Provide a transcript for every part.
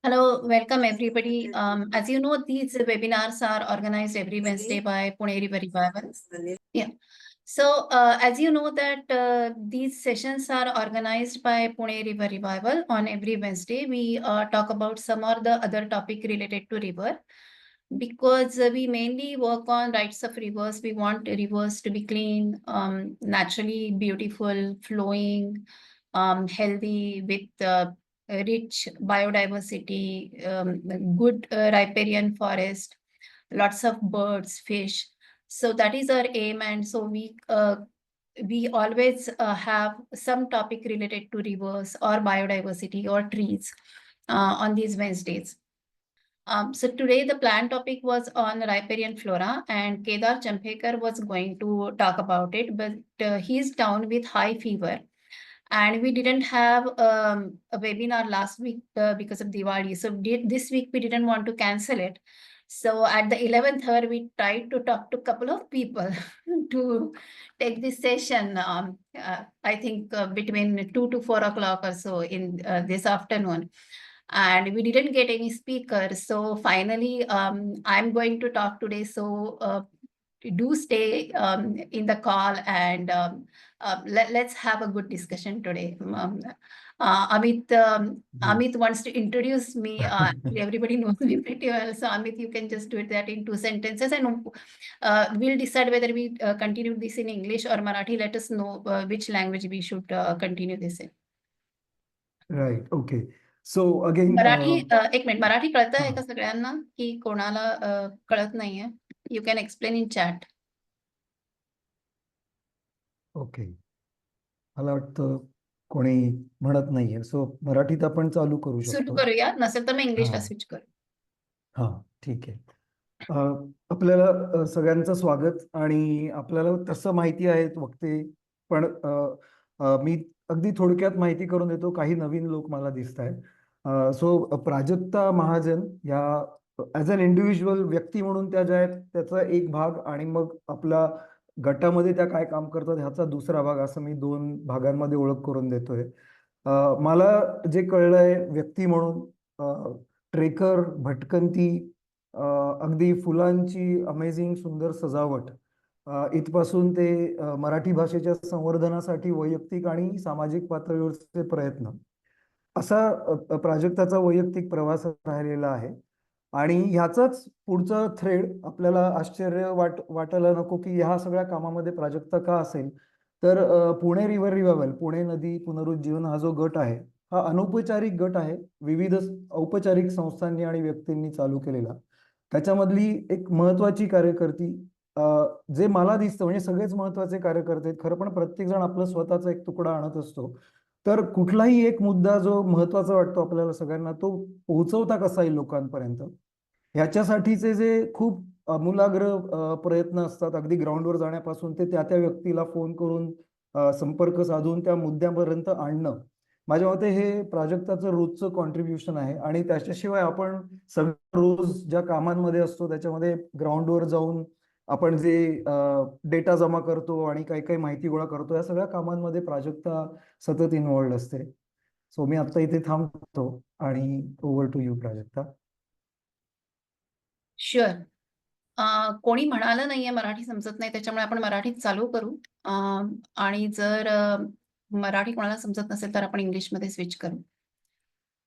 Hello, welcome everybody. As you know, these webinars are organized every Wednesday by Pune River Revival. Yeah. So, as you know that these sessions are organized by Pune River Revival on every Wednesday. We talk about some or the other topic related to river because we mainly work on rights of rivers. We want rivers to be clean, naturally beautiful, flowing, healthy with rich biodiversity, good riparian forest, lots of birds, fish. So that is our aim, and so we always have some topic related to rivers or biodiversity or trees on these Wednesdays. So today the planned topic was on riparian flora, and Kedar Champekar was going to talk about it, but he's down with high fever. And we didn't have a webinar last week because of Diwali. So this week we didn't want to cancel it. So at the 11th hour, we tried to talk to a couple of people to take this session. I think between 2 to 4 o'clock or so in this afternoon. And we didn't get any speakers. So finally, I'm going to talk today. So do stay in the call, and let's have a good discussion today. Amit wants to introduce me. Everybody knows me pretty well. So Amit, you can just do that in 2 sentences, and we'll decide whether we continue this in English or Marathi. Let us know which language we should continue this in. Right. Okay. So again, Marathi एक minute, Marathi कळतं आहे का सगळ्यांना की कोणाला कळत नाहीये? You can explain in chat. Okay, मला वाटतं कोणी म्हणत नाहीये, सो मराठीत आपण चालू करू सुरू शकतो. करूया, नसेल तर मी इंग्लिशला स्विच करू. हा, ठीक आहे. आपल्याला सगळ्यांचं स्वागत. आणि आपल्याला तसं माहिती आहे वक्ते, पण मी अगदी थोडक्यात माहिती करून देतो. काही नवीन लोक मला दिसत आहेत. सो प्राजक्ता महाजन या ॲज अन इंडिव्हिज्युअल व्यक्ती म्हणून त्या ज्या आहेत त्याचा एक भाग, आणि मग आपला गटामध्ये त्या काय काम करतात ह्याचा दुसरा भाग, असं मी 2 भागांमध्ये ओळख करून देतोय. मला जे कळलंय व्यक्ती म्हणून, ट्रेकर, भटकंती, अगदी फुलांची अमेझिंग सुंदर सजावट, इथपासून ते मराठी भाषेच्या संवर्धनासाठी वैयक्तिक आणि सामाजिक पातळीवरचे प्रयत्न, असा प्राजक्ताचा वैयक्तिक प्रवास राहिलेला आहे. आणि ह्याचाच पुढचं थ्रेड आपल्याला आश्चर्य वाटायला नको की ह्या सगळ्या कामामध्ये प्राजक्ता का असेल, तर पुणे रिव्हर रिवायवल, पुणे नदी पुनरुज्जीवन हा जो गट आहे, हा अनौपचारिक गट आहे. विविध औपचारिक संस्थांनी आणि व्यक्तींनी चालू केलेला. त्याच्यामधली एक महत्वाची कार्यकर्ती, जे मला दिसतं, म्हणजे सगळेच महत्वाचे कार्यकर्ते आहेत खरं, पण प्रत्येक जण आपलं स्वतःचा एक तुकडा आणत असतो. तर कुठलाही एक मुद्दा जो महत्वाचा वाटतो आपल्याला सगळ्यांना, तो पोहोचवता कसा येईल लोकांपर्यंत, ह्याच्यासाठीचे जे खूप आमूलाग्र प्रयत्न असतात, अगदी ग्राउंडवर जाण्यापासून ते त्या व्यक्तीला फोन करून संपर्क साधून त्या मुद्द्यापर्यंत आणणं, माझ्या मते हे प्राजक्ताचं रोजचं कॉन्ट्रीब्युशन आहे. आणि त्याच्याशिवाय आपण सगळं रोज ज्या कामांमध्ये असतो त्याच्यामध्ये ग्राउंडवर जाऊन आपण जे डेटा जमा करतो आणि काही काही माहिती गोळा करतो, या सगळ्या कामांमध्ये प्राजक्ता सतत इन्व्हॉल्ड असते. सो मी आता इथे थांबतो आणि over to you Prajakta. Sure. कोणी म्हणालं नाहीये मराठी समजत नाही, त्याच्यामुळे आपण मराठीत चालू करू. आणि जर मराठी कोणाला समजत नसेल तर आपण इंग्लिशमध्ये स्विच करू.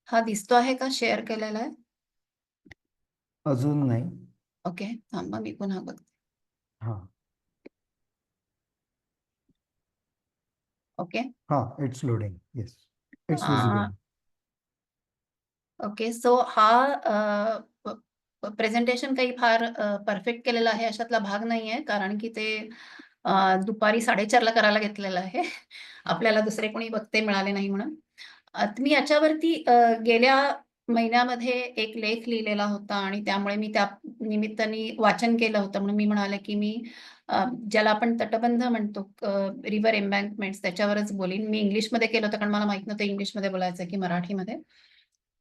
हा दिसतो आहे का शेअर केलेला आहे? अजून नाही. ओके, थांबा मी पुन्हा बघते. हा, ओके. हा, it's loading. Yes, it's visible. Okay, so हा प्रेझेंटेशन काही फार परफेक्ट केलेलं आहे अशातला भाग नाहीये, कारण की ते दुपारी 4:30ला करायला घेतलेलं आहे. आपल्याला दुसरे कोणी वक्ते मिळाले नाही म्हणून. मी याच्यावरती गेल्या महिन्यामध्ये एक लेख लिहिलेला होता आणि त्यामुळे मी त्या निमित्ताने वाचन केलं होतं. म्हणून मी म्हणाले की मी ज्याला आपण तटबंध म्हणतो, रिव्हर एम्बँकमेंट्स, त्याच्यावरच बोलीन. मी इंग्लिशमध्ये केलं होतं कारण मला माहित नव्हतं इंग्लिशमध्ये बोलायचं की मराठीमध्ये.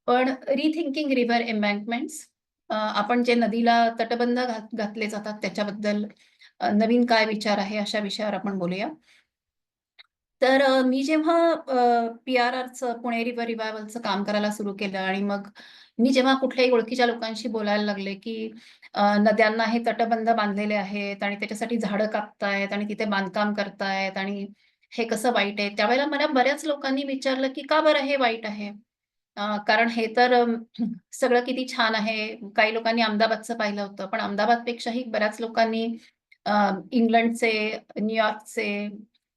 पण रिथिंकिंग रिव्हर एम्बँकमेंट्स, आपण जे नदीला तटबंध घातले जातात त्याच्याबद्दल नवीन काय विचार आहे, अशा विषयावर आपण बोलूया. तर मी जेव्हा पी-आर-आरचं पुणे रिव्हर रिवायवलचं काम करायला सुरू केलं आणि मग मी जेव्हा कुठल्याही ओळखीच्या लोकांशी बोलायला लागले, की नद्यांना हे तटबंध बांधलेले आहेत आणि त्याच्यासाठी झाडं कापतायत आणि तिथे बांधकाम करतायत आणि हे कसं वाईट आहे. त्यावेळेला मला बऱ्याच लोकांनी विचारलं, की "का बरं हे वाईट आहे?" कारण हे तर सगळं किती छान आहे. काही लोकांनी अहमदाबादचं पाहिलं होतं, पण अहमदाबादपेक्षाही बऱ्याच लोकांनी अ, इंग्लंडचे, न्यूयॉर्कचे,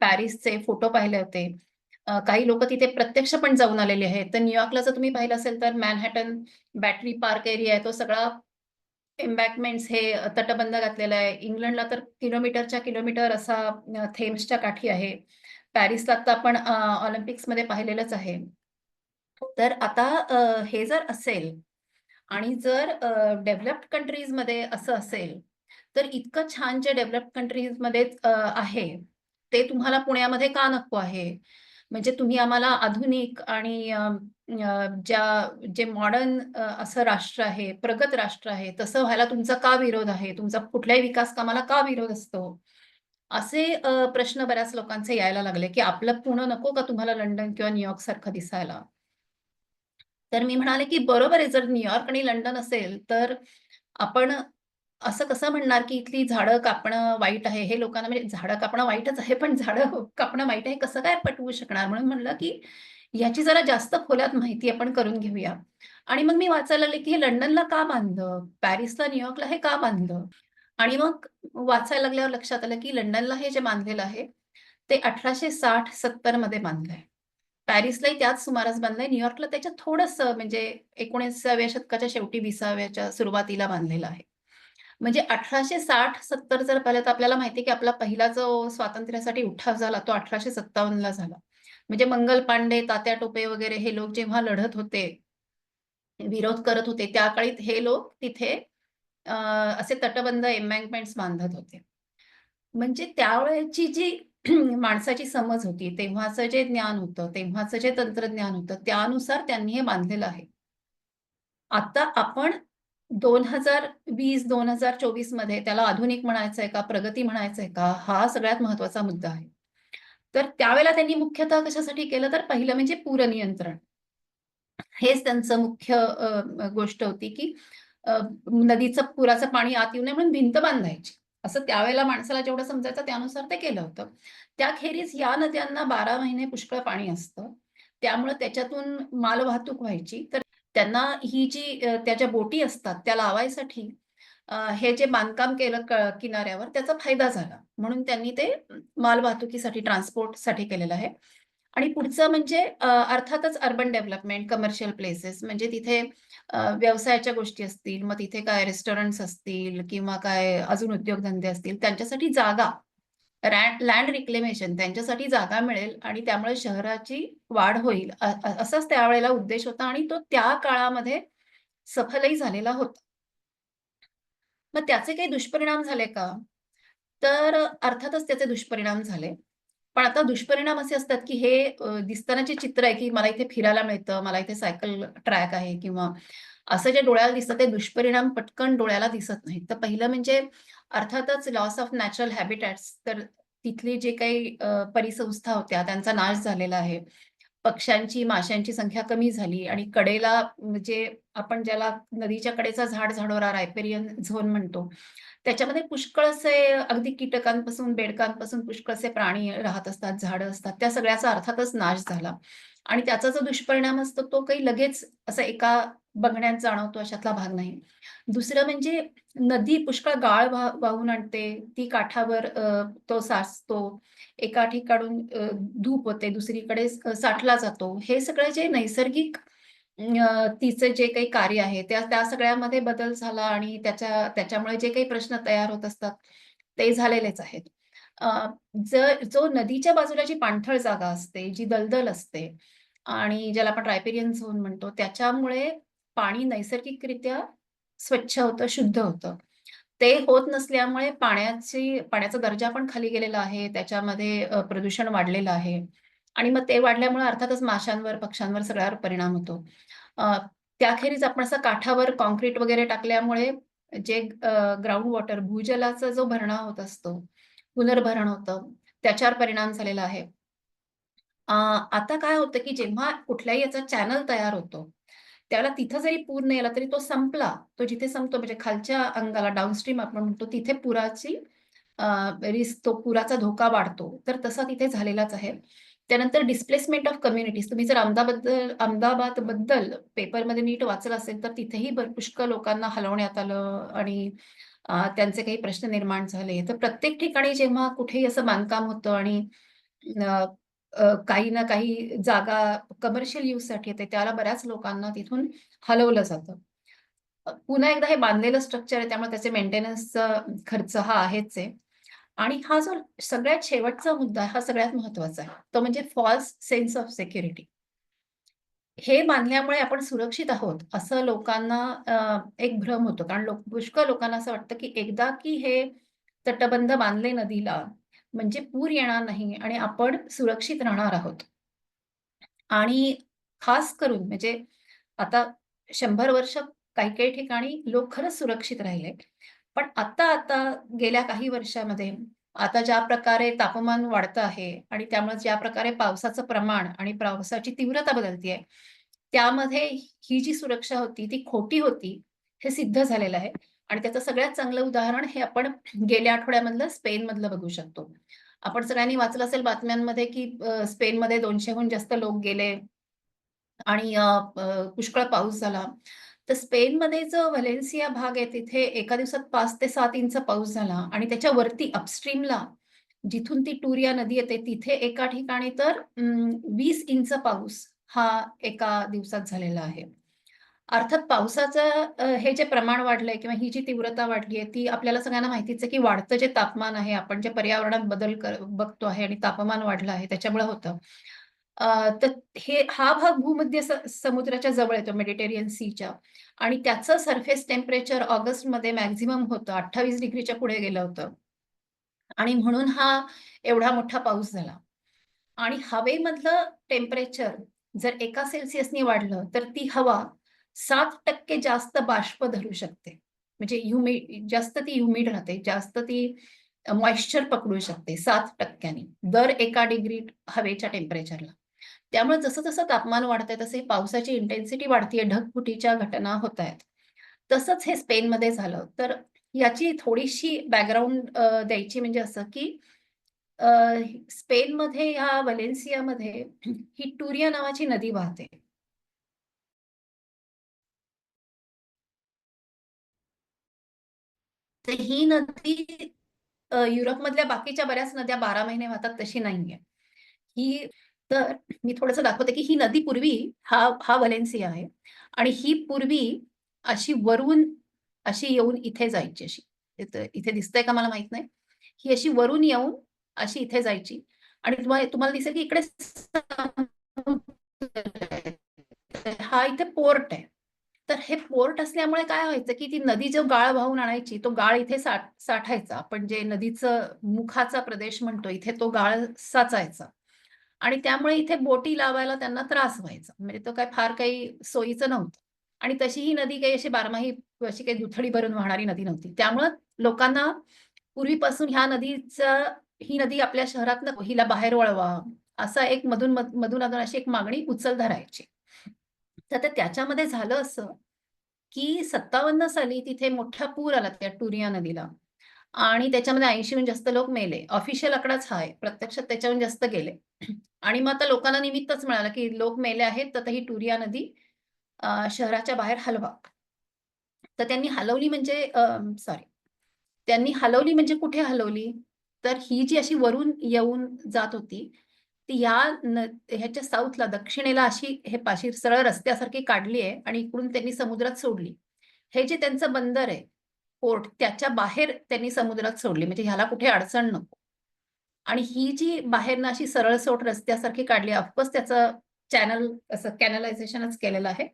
पॅरिसचे फोटो पाहिले होते. काही लोकं तिथे प्रत्यक्ष पण जाऊन आलेले आहेत. तर न्यूयॉर्कला जर तुम्ही पाहिलं असेल तर मॅनहॅटन बॅटरी पार्क एरिया आहे तो सगळा एम्बॅकमेंट्स हे तटबंध घातलेला आहे. इंग्लंडला तर किलोमीटरच्या किलोमीटर असा थेम्सच्या काठी आहे. पॅरिसला तर आपण ऑलिम्पिक्समध्ये पाहिलेलंच आहे. तर आता हे जर असेल आणि जर डेव्हलप्ड कंट्रीजमध्ये असं असेल, तर इतकं छान जे डेव्हलप्ड कंट्रीजमध्ये आहे, ते तुम्हाला पुण्यामध्ये का नको आहे? म्हणजे तुम्ही आम्हाला आधुनिक आणि जे मॉडर्न असं राष्ट्र आहे, प्रगत राष्ट्र आहे, तसं व्हायला तुमचा का विरोध आहे? तुमचा कुठल्याही विकास कामाला का विरोध असतो? असे प्रश्न बऱ्याच लोकांचे यायला लागले, की आपलं पुणं नको का तुम्हाला लंडन किंवा न्यूयॉर्कसारखं दिसायला? तर मी म्हणाले, की बरोबर आहे, जर न्यूयॉर्क आणि लंडन असेल, तर आपण असं कसं म्हणणार, की इथली झाडं कापणं वाईट आहे? हे लोकांना म्हणजे झाडं कापणं वाईटच आहे, पण झाडं कापणं वाईट आहे, कसं काय पटवू शकणार? म्हणून म्हणलं, की ह्याची जरा जास्त खोलात माहिती आपण करून घेऊया. आणि मग मी वाचायला लागले, की हे लंडनला का बांधलं? पॅरिसला, न्यूयॉर्कला हे का बांधलं? आणि मग वाचायला लागल्यावर लक्षात आलं, की लंडनला हे जे बांधलेलं आहे, ते 1860-70 मध्ये बांधलंय. पॅरिसलाही त्याच सुमारास बांधलंय. न्यूयॉर्कला त्याच्या थोडंसं म्हणजे 19व्या शतकाच्या शेवटी 20व्याच्या सुरुवातीला बांधलेलं आहे. म्हणजे 1860-70 जर पाहिलं तर आपल्याला माहिती आहे, की आपला पहिला जो स्वातंत्र्यासाठी उठाव झाला तो 1857 झाला. म्हणजे मंगल पांडे, तात्या टोपे वगैरे हे लोक जेव्हा लढत होते, विरोध करत होते, त्या काळी हे लोक तिथे असे तटबंध एम्बँकमेंट्स बांधत होते. म्हणजे त्यावेळेची जी माणसाची समज होती, तेव्हाचं जे ज्ञान होतं, तेव्हाचं जे तंत्रज्ञान होतं, त्यानुसार त्यांनी हे बांधलेलं आहे. आता आपण 2020-2024 मध्ये त्याला आधुनिक म्हणायचंय का, प्रगती म्हणायचंय का, हा सगळ्यात महत्त्वाचा मुद्दा आहे. तर त्यावेळेला त्यांनी मुख्यतः कशासाठी केलं, तर पहिलं म्हणजे पूर नियंत्रण. हेच त्यांचं मुख्य गोष्ट होती, की नदीचं पुराचं पाणी आत येऊ नये म्हणून भिंत बांधायची. असं त्यावेळेला माणसाला जेवढं समजायचं त्यानुसार ते केलं होतं. त्याखेरीज या नद्यांना 12 महिने पुष्कळ पाणी असतं. त्यामुळे त्याच्यातून मालवाहतूक व्हायची. तर त्यांना ही जी त्या ज्या बोटी असतात त्या लावायसाठी हे जे बांधकाम केलं किनाऱ्यावर त्याचा फायदा झाला. म्हणून त्यांनी ते मालवाहतुकीसाठी, ट्रान्सपोर्टसाठी केलेलं आहे. आणि पुढचं म्हणजे अर्थातच अर्बन डेव्हलपमेंट, कमर्शियल प्लेसेस म्हणजे तिथे व्यवसायाच्या गोष्टी असतील, मग तिथे काय रेस्टॉरंट्स असतील किंवा काय अजून उद्योगधंदे असतील, त्यांच्यासाठी जागा, लँड रिक्लेमेशन त्यांच्यासाठी जागा मिळेल आणि त्यामुळे शहराची वाढ होईल. असाच त्यावेळेला उद्देश होता आणि तो त्या काळामध्ये सफलही झालेला होता. मग त्याचे काही दुष्परिणाम झाले का? तर अर्थातच त्याचे दुष्परिणाम झाले. पण आता दुष्परिणाम असे असतात, की हे दिसताना जे चित्र आहे, की मला इथे फिरायला मिळतं, मला इथे सायकल ट्रॅक आहे किंवा असं जे डोळ्याला दिसतं ते दुष्परिणाम पटकन डोळ्याला दिसत नाहीत. तर पहिलं म्हणजे अर्थातच लॉस ऑफ नॅचरल हॅबिटॅट्स तर तिथली जे काही परिसंस्था होत्या त्यांचा नाश झालेला आहे. पक्ष्यांची, माशांची संख्या कमी झाली आणि कडेला म्हणजे आपण ज्याला नदीच्या कडेचा झाड-झाडोरा रायपेरियन झोन म्हणतो. त्याच्यामध्ये पुष्कळ असे अगदी कीटकांपासून, बेडकांपासून पुष्कळसे प्राणी राहत असतात, झाडं असतात. त्या सगळ्याचा अर्थातच नाश झाला आणि त्याचा जो दुष्परिणाम असतो तो काही लगेच असं एका बघण्यात जाणवतो अशातला भाग नाही. दुसरं म्हणजे नदी पुष्कळ गाळ वाहून आणते. ती काठावर तो साचतो. एका ठिकाणून धूप होते, दुसरीकडे साठला जातो. हे सगळं जे नैसर्गिक तिचं जे काही कार्य आहे, त्या त्या सगळ्यामध्ये बदल झाला आणि त्याच्यामुळे जे काही प्रश्न तयार होत असतात, ते झालेलेच आहेत. अ, जो नदीच्या बाजूला जी पाणथळ जागा असते, जी दलदल असते आणि ज्याला आपण रायपेरियन झोन म्हणतो, त्याच्यामुळे पाणी नैसर्गिकरित्या स्वच्छ होतं, शुद्ध होतं. ते होत नसल्यामुळे पाण्याचा दर्जा पण खाली गेलेला आहे. त्याच्यामध्ये प्रदूषण वाढलेलं आहे आणि मग ते वाढल्यामुळे अर्थातच माशांवर, पक्ष्यांवर सगळ्यावर परिणाम होतो. अ, त्याखेरीज आपण असं काठावर काँक्रीट वगैरे टाकल्यामुळे जे ग्राउंड वॉटर भूजलाचा जो भरणा होत असतो, पुनर्भरण होतं, त्याच्यावर परिणाम झालेला आहे. आता काय होतं, की जेव्हा कुठल्याही याचा चॅनल तयार होतो, त्याला तिथं जरी पूर नाही आला तरी तो संपला. तो जिथे संपतो म्हणजे खालच्या अंगाला डाउनस्ट्रीम आपण म्हणतो तिथे पुराची रिस्क, तो पुराचा धोका वाढतो. तर तसा तिथे झालेलाच आहे. त्यानंतर डिस्प्लेसमेंट ऑफ कम्युनिटीज, तुम्ही जर अहमदाबादबद्दल पेपरमध्ये नीट वाचलं असेल तर तिथेही पुष्कळ लोकांना हलवण्यात आलं आणि त्यांचे काही प्रश्न निर्माण झाले. तर प्रत्येक ठिकाणी जेव्हा कुठेही असं बांधकाम होतं आणि अ, काही ना काही जागा कमर्शियल यूजसाठी येते, त्याला बऱ्याच लोकांना तिथून हलवलं जातं. पुन्हा एकदा हे बांधलेलं स्ट्रक्चर आहे त्यामुळे त्याचे मेंटेनन्सचा खर्च हा आहेच आहे. आणि हा जो सगळ्यात शेवटचा मुद्दा आहे, हा सगळ्यात महत्त्वाचा आहे. तो म्हणजे फॉल्स सेन्स ऑफ सिक्युरिटी. हे बांधल्यामुळे आपण सुरक्षित आहोत, असं लोकांना एक भ्रम होतो. कारण पुष्कळ लोकांना असं वाटतं, की एकदा की हे तटबंध बांधले नदीला, म्हणजे पूर येणार नाही आणि आपण सुरक्षित राहणार आहोत. आणि खास करून म्हणजे आता 100 वर्ष काही-काही ठिकाणी लोक खरंच सुरक्षित राहिले. पण आता गेल्या काही वर्षामध्ये आता ज्या प्रकारे तापमान वाढतं आहे आणि त्यामुळे ज्या प्रकारे पावसाचं प्रमाण आणि पावसाची तीव्रता बदलतीये, त्यामध्ये ही जी सुरक्षा होती ती खोटी होती, हे सिद्ध झालेलं आहे. आणि त्याचं सगळ्यात चांगलं उदाहरण हे आपण गेल्या आठवड्यामधलं स्पेनमधलं बघू शकतो. आपण सगळ्यांनी वाचलं असेल बातम्यांमध्ये, की स्पेनमध्ये 200हून जास्त लोक गेले आणि पुष्कळ पाऊस झाला. तर स्पेनमध्ये जो व्हॅलेन्सिया भाग आहे तिथे एका दिवसात 5 ते 7 इंच पाऊस झाला आणि त्याच्या वरती अपस्ट्रीमला जिथून ती टुरिया नदी येते तिथे एका ठिकाणी तर 20 इंच पाऊस हा एका दिवसात झालेला आहे. अर्थात पावसाचं हे जे प्रमाण वाढलंय किंवा ही जी तीव्रता वाढली आहे, ती आपल्याला सगळ्यांना माहितीच आहे, की वाढतं जे तापमान आहे, आपण जे पर्यावरणात बदल बघतो आहे आणि तापमान वाढलं आहे त्याच्यामुळे होतं. तर हा भाग भूमध्य समुद्राच्या जवळ येतो मेडिटेरियन सीच्या आणि त्याचं सरफेस टेम्परेचर ऑगस्टमध्ये मॅक्सिमम होतं 28 डिग्रीच्या पुढे गेलं होतं आणि म्हणून हा एवढा मोठा पाऊस झाला. आणि हवेमधलं टेम्परेचर जर 1 सेल्सियसनी वाढलं, तर ती हवा 7% जास्त बाष्प धरू शकते. म्हणजे जास्त ती ह्युमिड राहते, जास्त ती मॉइश्चर पकडू शकते 7% दर 1 डिग्री हवेच्या टेम्परेचरला. त्यामुळे जसं-जसं तापमान वाढतंय, तसे पावसाची इंटेन्सिटी वाढतीये, ढगफुटीच्या घटना होतायत. तसंच हे स्पेनमध्ये झालं. तर याची थोडीशी बॅकग्राऊंड द्यायची म्हणजे असं, की अ, स्पेनमध्ये ह्या व्हॅलेन्सियामध्ये ही टुरिया नावाची नदी वाहते. तर ही नदी युरोपमधल्या बाकीच्या बऱ्याच नद्या 12 महिने वाहतात तशी नाहीये. ही तर मी थोडंसं दाखवते, की ही नदी पूर्वी हा हा व्हॅलेन्सिया आहे आणि ही पूर्वी अशी वरून अशी येऊन इथे जायची अशी. इथे इथे दिसतंय का मला माहीत नाही. ही अशी वरून येऊन अशी इथे जायची आणि तुम्हाला तुम्हाला दिसेल, की इकडे समुद्र आहे. तर हा इथे पोर्ट आहे. तर हे पोर्ट असल्यामुळे काय व्हायचं, की ती नदी जो गाळ वाहून आणायची, तो गाळ इथे साठायचा. आपण जे नदीचं मुखाचा प्रदेश म्हणतो, इथे तो गाळ साचायचा. आणि त्यामुळे इथे बोटी लावायला त्यांना त्रास व्हायचा. म्हणजे तो काही फार काही सोयीचं नव्हतं. आणि तशी ही नदी काही अशी बारमाही अशी काही दुथडी भरून वाहणारी नदी नव्हती. त्यामुळं लोकांना पूर्वीपासून ही नदी आपल्या शहरात नको, हिला बाहेर वळवा, असा एक मधून-अधून अशी एक मागणी उचलता राहायची. तर आता त्याच्यामध्ये झालं असं, की 57 साली तिथे मोठा पूर आला त्या टुरिया नदीला आणि त्याच्यामध्ये 80हून जास्त लोक मेले. ऑफिशियल आकडाच हा आहे. प्रत्यक्षात त्याच्याहून जास्त गेले. आणि मग आता लोकांना निमित्तच मिळालं, की लोक मेले आहेत, तर आता ही टुरिया नदी शहराच्या बाहेर हलवा. तर त्यांनी हलवली म्हणजे सॉरी त्यांनी हलवली म्हणजे कुठे हलवली? तर ही जी अशी वरून येऊन जात होती, ती ह्याच्या साउथला दक्षिणेला अशी हे पाशी सरळ रस्त्यासारखी काढली आहे आणि इकडून त्यांनी समुद्रात सोडली. हे जे त्यांचं बंदर आहे, पोर्ट त्याच्या बाहेर त्यांनी समुद्रात सोडली म्हणजे ह्याला कुठे अडचण नको. आणि ही जी बाहेरनं अशी सरळसोट रस्त्यासारखी काढली ऑफकोर्स त्याचं चॅनल असं कॅनलायझेशनच केलेलं आहे,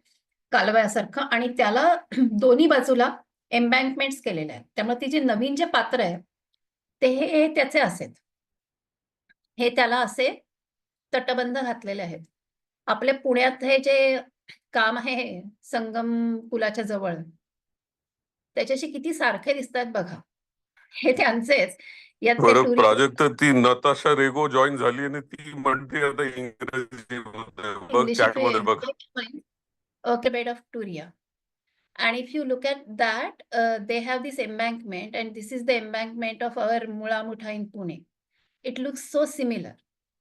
कालव्यासारखं आणि त्याला दोन्ही बाजूला एम्बँकमेंट्स केलेले आहेत. त्यामुळे ती जी नवीन जे पात्र आहे, ते हे त्याचे असेत. हे त्याला असे तटबंध घातलेले आहेत. आपल्या पुण्यात हे जे काम आहे संगम पुलाच्या जवळ, त्याच्याशी किती सारखे दिसतायत बघा. हे त्यांचेच. यातले बरं, टुरिस्ट प्राजक्त, ती नताशा रेगो जॉईन झाली आणि ती म्हणते आता इंग्रजी बोलते. बघ English चॅट मध्ये बघ. okay, bed of Turia. And if you look at that, they have this embankment, and this is the embankment of our Mula Mutha in Pune. It looks so similar.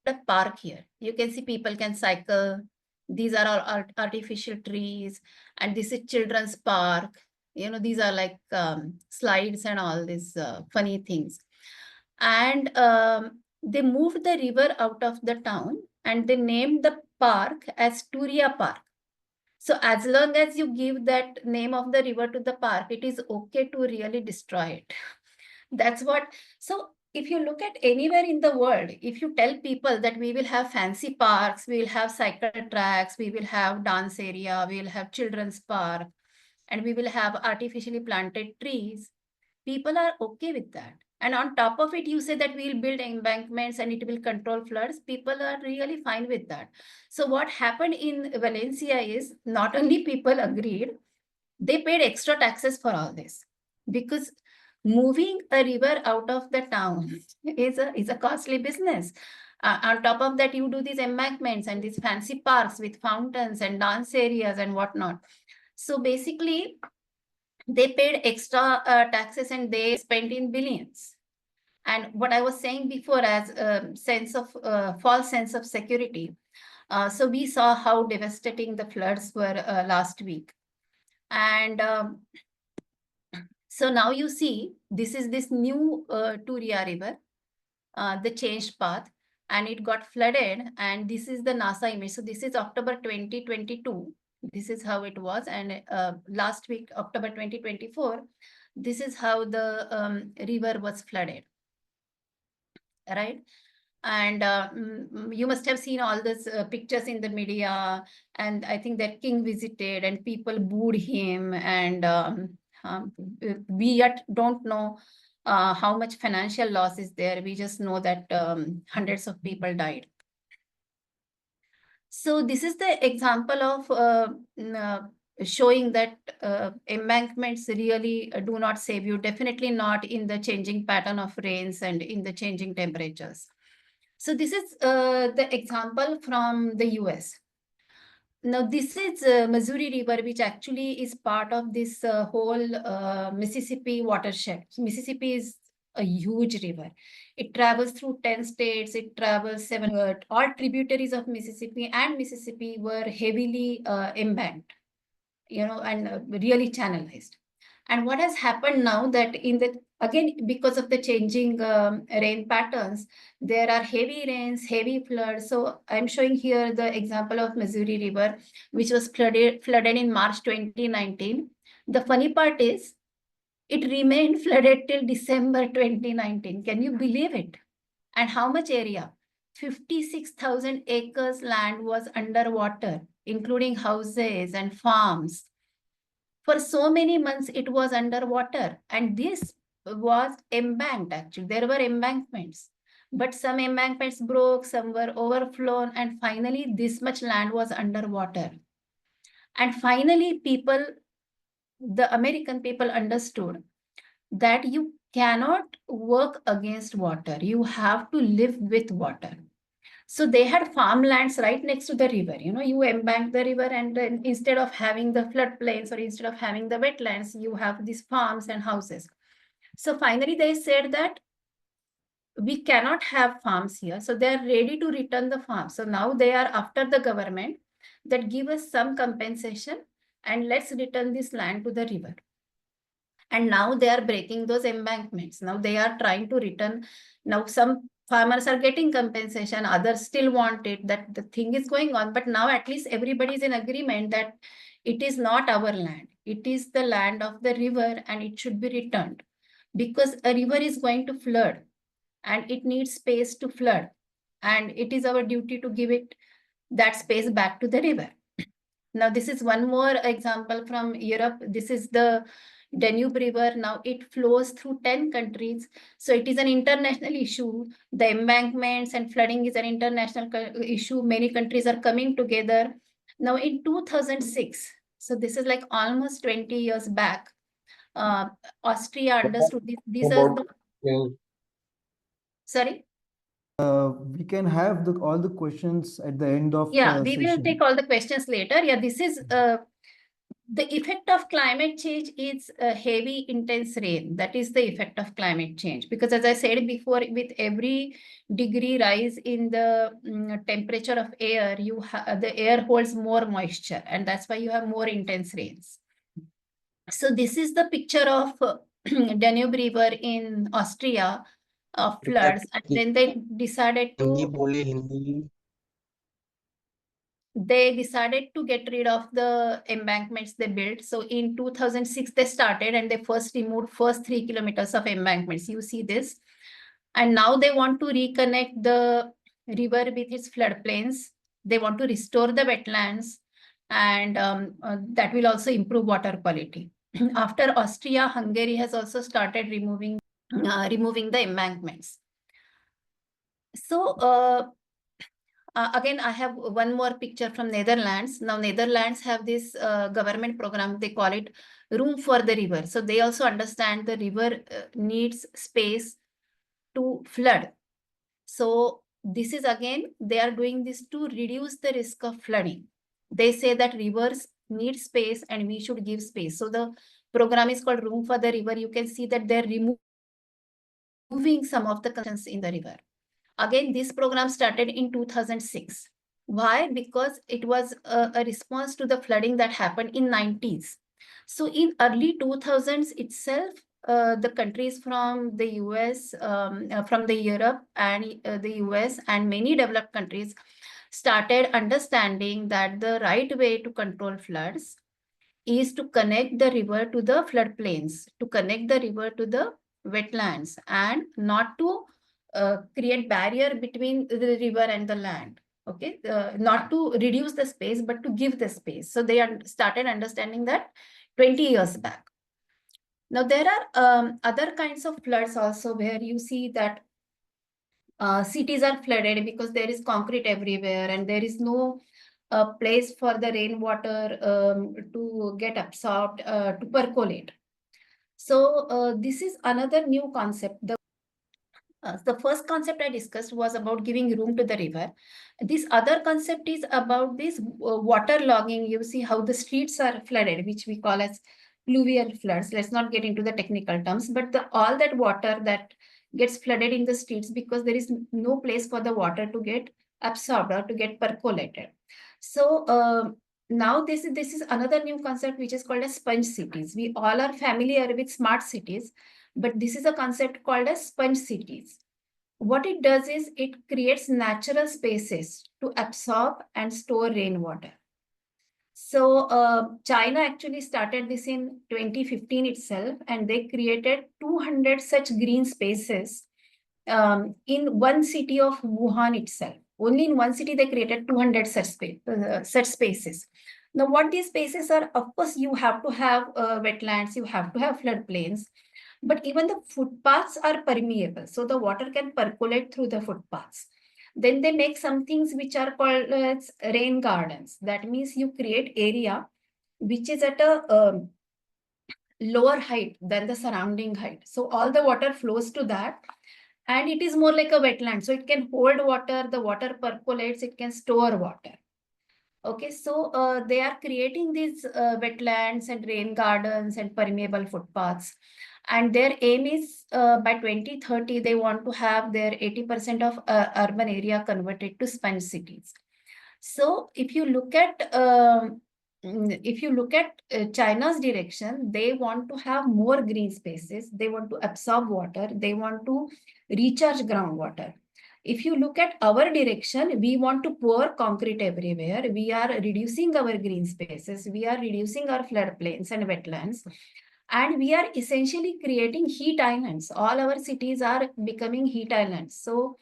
The park here, you can see people can cycle. These are all artificial trees, and this is children's park. You know, these are like slides and all these funny things. And they moved the river out of the town, and they named the park as Turia Park. So as long as you give that name of the river to the park, it is okay to really destroy it. That's what. So if you look at anywhere in the world, if you tell people that we will have fancy parks, we will have cycle tracks, we will have dance area, we will have children's park, and we will have artificially planted trees, people are okay with that. And on top of it, you say that we'll build embankments and it will control floods. People are really fine with that. So what happened in Valencia is not only people agreed, they paid extra taxes for all this, because moving a river out of the town is a costly business. On top of that, you do these embankments and these fancy parks with fountains and dance areas and whatnot. So basically, they paid extra taxes and they spent in billions. And what I was saying before, as a sense of false sense of security. So we saw how devastating the floods were last week. And so now you see, this is this new Turia River, the changed path, and it got flooded. And this is the NASA image. So this is October 2022. This is how it was. And last week, October 2024, this is how the river was flooded, right? And you must have seen all these pictures in the media. And I think that king visited and people booed him. And we yet don't know how much financial loss is there. We just know that hundreds of people died. So this is the example of showing that embankments really do not save you, definitely not in the changing pattern of rains and in the changing temperatures. So this is the example from the US. Now this is Missouri River, which actually is part of this whole Mississippi watershed. So Mississippi is a huge river. It travels through 10 states. It travels 7. All tributaries of Mississippi and Mississippi were heavily embanked, you know, and really channelized. And what has happened now that again, because of the changing rain patterns, there are heavy rains, heavy floods. So I'm showing here the example of Missouri River, which was flooded in March 2019. The funny part is, it remained flooded till December 2019. Can you believe it? And how much area? 56,000 acres land was underwater, including houses and farms. For so many months, it was underwater, and this was embanked. Actually, there were embankments, but some embankments broke, some were overflown, and finally, this much land was underwater. And finally, the American people understood that you cannot work against water. You have to live with water. So they had farmlands right next to the river. You know, you embank the river, and then instead of having the floodplains or instead of having the wetlands, you have these farms and houses. So finally they said that we cannot have farms here. So they are ready to return the farms. So now they are after the government that give us some compensation and let's return this land to the river. And now they are breaking those embankments. Now they are trying to return. Now some farmers are getting compensation, others still want it. That the thing is going on, but now at least everybody is in agreement that it is not our land. It is the land of the river and it should be returned, because a river is going to flood and it needs space to flood. And it is our duty to give it that space back to the river. Now, this is one more example from Europe. This is the Danube River. Now it flows through 10 countries. So it is an international issue. The embankments and flooding is an international issue. Many countries are coming together. Now in 2006, so this is like almost 20 years back, Austria understood this. These are the, sorry. We can have all the questions at the end of Yeah, the we will session. take all the questions later. Yeah, this is the effect of climate change is heavy, intense rain. That is the effect of climate change. Because as I said before, with every degree rise in the temperature of air, the air holds more moisture, and that's why you have more intense rains. So this is the picture of Danube River in Austria of floods, and then they decided to get rid of the embankments they built. So in 2006, they started and they first removed 3 kilometers of embankments. You see this. And now they want to reconnect the river with its floodplains. They want to restore the wetlands, and that will also improve water quality. After Austria, Hungary has also started removing the embankments. So again, I have one more picture from Netherlands. Now, Netherlands have this government program. They call it Room for the River. So they also understand the river needs space to flood. So this is again, they are doing this to reduce the risk of flooding. They say that rivers need space and we should give space. So the program is called Room for the River. You can see that they're removing some of the concerns in the river. Again, this program started in 2006. Why? Because it was a response to the flooding that happened in 90s. So in early 2000s itself, the countries from the US, from the Europe and the US and many developed countries started understanding that the right way to control floods is to connect the river to the floodplains, to connect the river to the wetlands, and not to create barrier between the river and the land. Okay, not to reduce the space, but to give the space. So they started understanding that 20 years back. Now there are other kinds of floods also where you see that cities are flooded because there is concrete everywhere and there is no place for the rainwater to get absorbed, to percolate. So this is another new concept. The first concept I discussed was about giving room to the river. This other concept is about this water logging. You see how the streets are flooded, which we call as pluvial floods. Let's not get into the technical terms, but all that water that gets flooded in the streets because there is no place for the water to get absorbed or to get percolated. So now this is another new concept which is called as sponge cities. We all are familiar with smart cities, but this is a concept called as sponge cities. What it does is it creates natural spaces to absorb and store rainwater. So China actually started this in 2015 itself, and they created 200 such green spaces in one city of Wuhan itself. Only in one city, they created 200 such spaces. Now, what these spaces are, of course, you have to have wetlands, you have to have floodplains, but even the footpaths are permeable. So the water can percolate through the footpaths. Then they make some things which are called rain gardens. That means you create area which is at a lower height than the surrounding height. So all the water flows to that. And it is more like a wetland. So it can hold water, the water percolates, it can store water. Okay, so they are creating these wetlands and rain gardens and permeable footpaths. And their aim is by 2030, they want to have their 80% of urban area converted to sponge cities. So if you look at China's direction, they want to have more green spaces. They want to absorb water. They want to recharge groundwater. If you look at our direction, we want to pour concrete everywhere. We are reducing our green spaces. We are reducing our floodplains and wetlands. And we are essentially creating heat islands. All our cities are becoming heat islands. So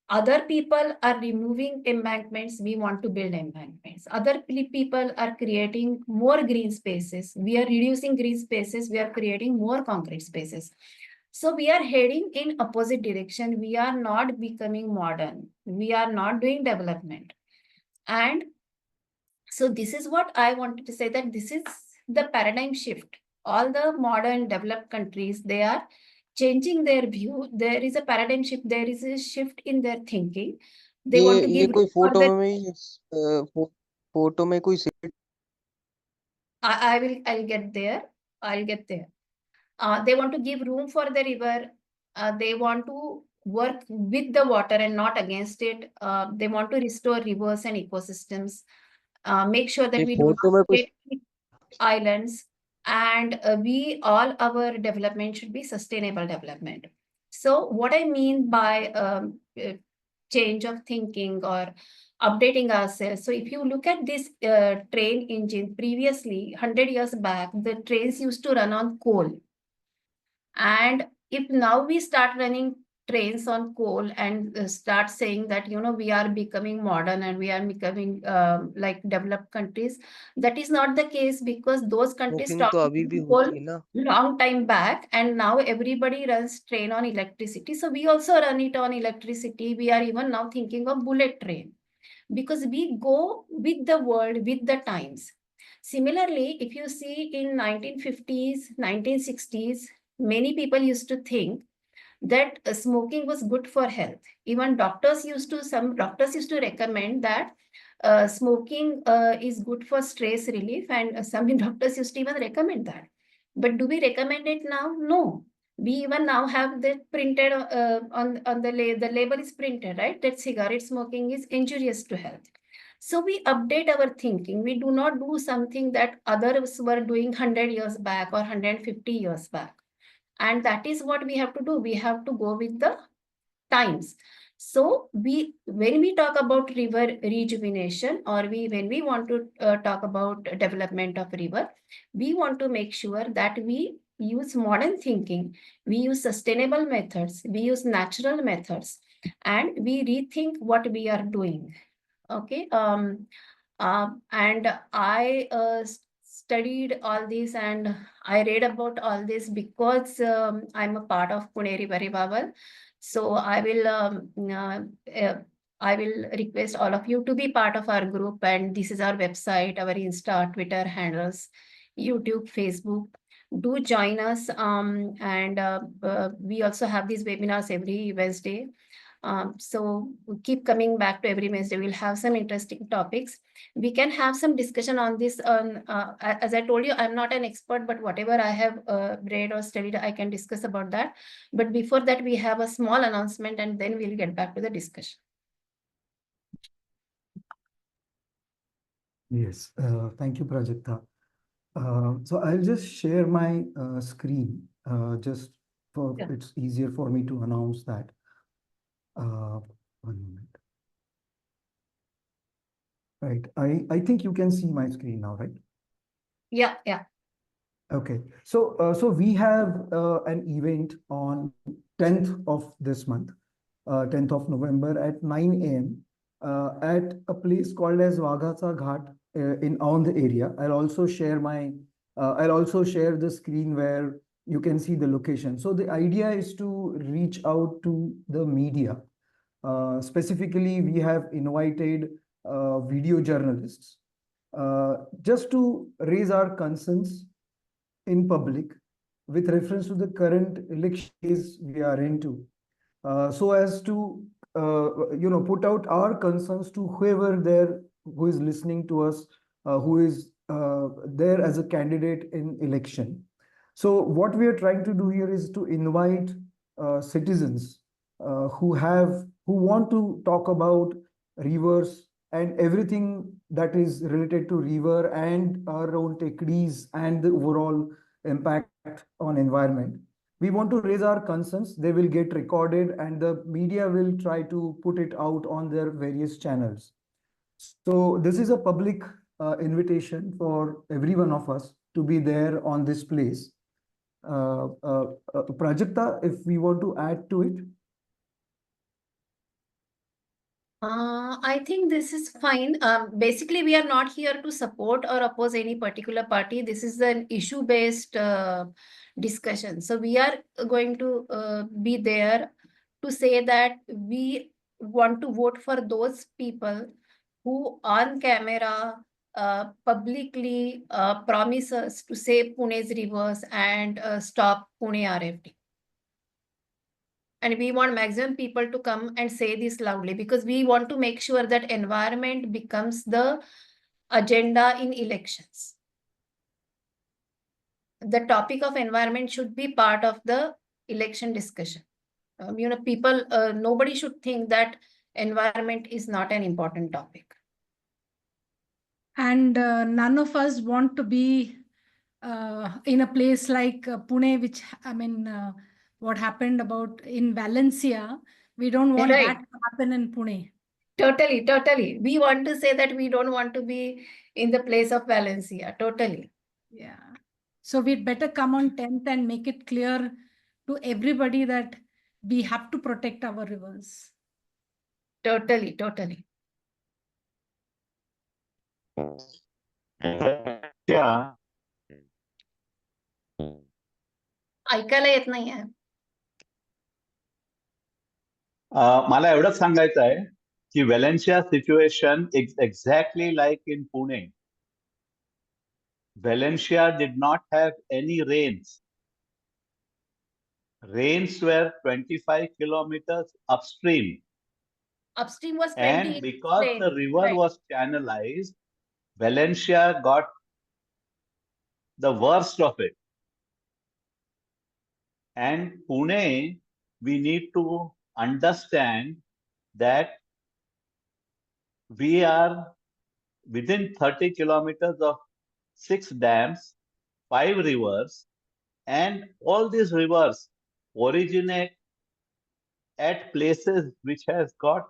other people are removing embankments. We want to build embankments. Other people are creating more green spaces. We are reducing green spaces. We are creating more concrete spaces. So we are heading in opposite direction. We are not becoming modern. We are not doing development. And so this is what I wanted to say, that this is the paradigm shift all the modern developed countries, they are changing their view. There is a paradigm shift. There is a shift in their thinking. They want to ये give कोई for photo the. में photo में कोई I'll get there. I'll get there. They want to give room for the river. They want to work with the water and not against it. They want to restore rivers and ecosystems. Make sure that ये we do not photo में कुछ create islands, and we all our development should be sustainable development. So what I mean by change of thinking or updating ourselves. So if you look at this train engine, previously 100 years back, the trains used to run on coal. And if now we start running trains on coal and start saying that, we are becoming modern and we are becoming like developed countries, that is not the case, because those countries smoking stopped तो अभी भी using coal होती है ना long time back, and now everybody runs train on electricity. So we also run it on electricity. We are even now thinking of bullet train, because we go with the world, with the times. Similarly, if you see in 1950s, 1960s, many people used to think that smoking was good for health. Even some doctors used to recommend that smoking is good for stress relief, and some doctors used to even recommend that. But do we recommend it now? No. We even now have that printed on the label is printed, right? That cigarette smoking is injurious to health. So we update our thinking. We do not do something that others were doing 100 years back or 150 years back. And that is what we have to do. We have to go with the times. So when we talk about river rejuvenation, or when we want to talk about development of river, we want to make sure that we use modern thinking, we use sustainable methods, we use natural methods, and we rethink what we are doing. Okay. And I studied all this, and I read about all this because I'm a part of Pune River Revival. So I will request all of you to be part of our group. And this is our website, our Insta, Twitter handles, YouTube, Facebook. Do join us. And we also have these webinars every Wednesday. So we keep coming back to every Wednesday. We'll have some interesting topics. We can have some discussion on this. As I told you, I'm not an expert, but whatever I have read or studied, I can discuss about that. But before that, we have a small announcement, and then we'll get back to the discussion. Yes, thank you, Prajakta. So I'll just share my screen, just for Yeah. it's easier for me to announce that. One moment. Right, I think you can see my screen now, right? Yeah, yeah. Okay, so we have an event on 10th of this month, 10th of November at 9 a.m. At a place called as Waghatsa Ghat in Aundh area. I'll also share the screen where you can see the location. So the idea is to reach out to the media. Specifically, we have invited video journalists just to raise our concerns in public with reference to the current election we are into, so as to put out our concerns to whoever there who is listening to us, who is there as a candidate in election. So what we are trying to do here is to invite citizens who want to talk about rivers and everything that is related to river and our own techniques and the overall impact on environment. We want to raise our concerns. They will get recorded and the media will try to put it out on their various channels. So this is a public invitation for every one of us to be there on this place. Prajakta, if we want to add to it. I think this is fine. Basically, we are not here to support or oppose any particular party. This is an issue-based discussion. So we are going to be there to say that we want to vote for those people who on camera publicly promise us to save Pune's rivers and stop Pune RFD. And we want maximum people to come and say this loudly, because we want to make sure that environment becomes the agenda in elections. The topic of environment should be part of the election discussion. People, nobody should think that environment is not an important topic. And none of us want to be in a place like Pune, which, what happened about in Valencia, we don't want Right. that to happen in Pune. Totally. We want to say that we don't want to be in the place of Valencia. Totally. Yeah. So we'd better come on 10th and make it clear to everybody that we have to protect our rivers. Totally. Yeah. ऐकायला येत नाहीये. मला एवढंच सांगायचं आहे की Valencia situation exactly like in Pune. Valencia did not have any rains. Rains were 25 kilometers upstream. Upstream was 20. And because the river right. was channelized, Valencia got the worst of it. And Pune, we need to understand that we are within 30 kilometers of 6 dams, 5 rivers, and all these rivers originate at places which has got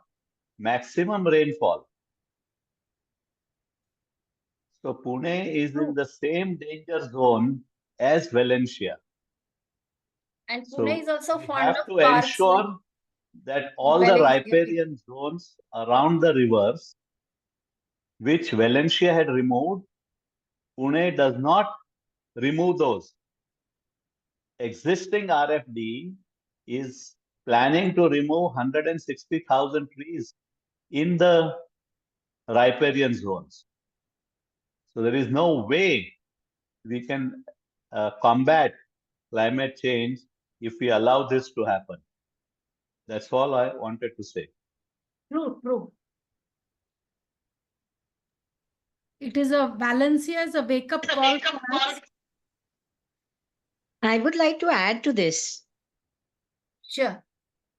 maximum rainfall. So Pune is in the same danger zone as Valencia. And Pune So is also we fond have of to parks. ensure that all the Valencia. riparian zones around the rivers, which Valencia had removed, Pune does not remove those. Existing RFD is planning to remove 160,000 trees in the riparian zones. So there is no way we can combat climate change if we allow this to happen. That's all I wanted to say. True. It is Valencia is a wake-up call for us. I would like to add to this. Sure.